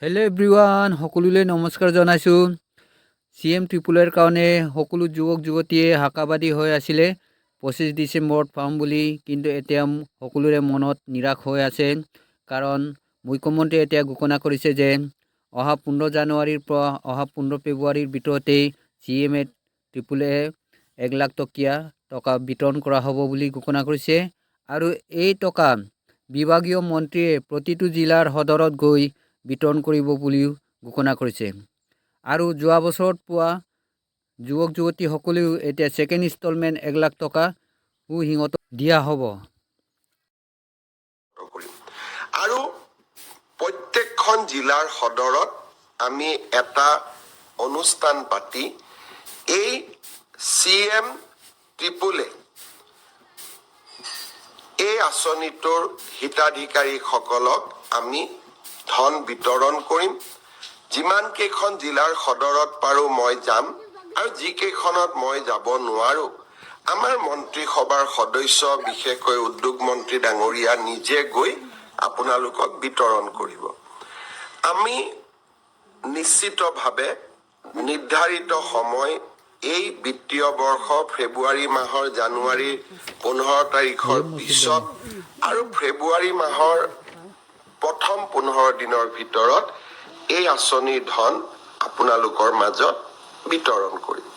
Hello' everyone, সকলোলৈ নমস্কাৰ জনাইছোঁ। CM ট্ৰিপুলৰ কাৰণে সকলো যুৱক যুৱতীয়ে হাকাবাদী হৈ আছিলে 25 ডিচেম্বৰত পাম বুলি, কিন্তু এতিয়া সকলোৰে মনত নিৰাশ হৈ আছে। কাৰণ মুখ্যমন্ত্ৰীয়ে এতিয়া ঘোষণা কৰিছে যে অহা 15 জানুৱাৰীৰ পৰা অহা 15 ফেব্ৰুৱাৰীৰ ভিতৰতেই CM ট্ৰিপুলে 1 লাখ টকা বিতৰণ কৰা হ'ব বুলি ঘোষণা কৰিছে। আৰু এই টকা বিভাগীয় মন্ত্ৰীয়ে প্ৰতিটো জিলাৰ সদৰত গৈ বিতৰণ কৰিব বুলিও ঘোষণা কৰিছে। আৰু যোৱা বছৰত পোৱা যুৱক যুৱতীসকলেও এতিয়া ছেকেণ্ড ইনষ্টলমেণ্ট 1 লাখ টকা সিহঁতক দিয়া হ'ব। আৰু প্ৰত্যেকখন জিলাৰ সদৰত আমি এটা অনুষ্ঠান পাতি এই CM ট্ৰিপুলে এই আঁচনিটোৰ হিতাধিকাৰীসকলক আমি ধন বিতৰণ কৰিম। যিমান কেইখন জিলাৰ সদৰত পাৰো মই যাম, আৰু যিকেইখনত মই যাব নোৱাৰো আমাৰ মন্ত্ৰীসভাৰ সদস্য, বিশেষকৈ উদ্যোগ মন্ত্ৰী ডাঙৰীয়া নিজে গৈ আপোনালোকক বিতৰণ কৰিব। আমি নিশ্চিতভাৱে নিৰ্ধাৰিত সময় এই বিত্তীয় বৰ্ষ ফেব্ৰুৱাৰী মাহৰ জানুৱাৰীৰ 15 তাৰিখৰ পিছত আৰু ফেব্ৰুৱাৰী মাহৰ প্ৰথম 15 দিনৰ ভিতৰত এই আঁচনিৰ ধন আপোনালোকৰ মাজত বিতৰণ কৰিম।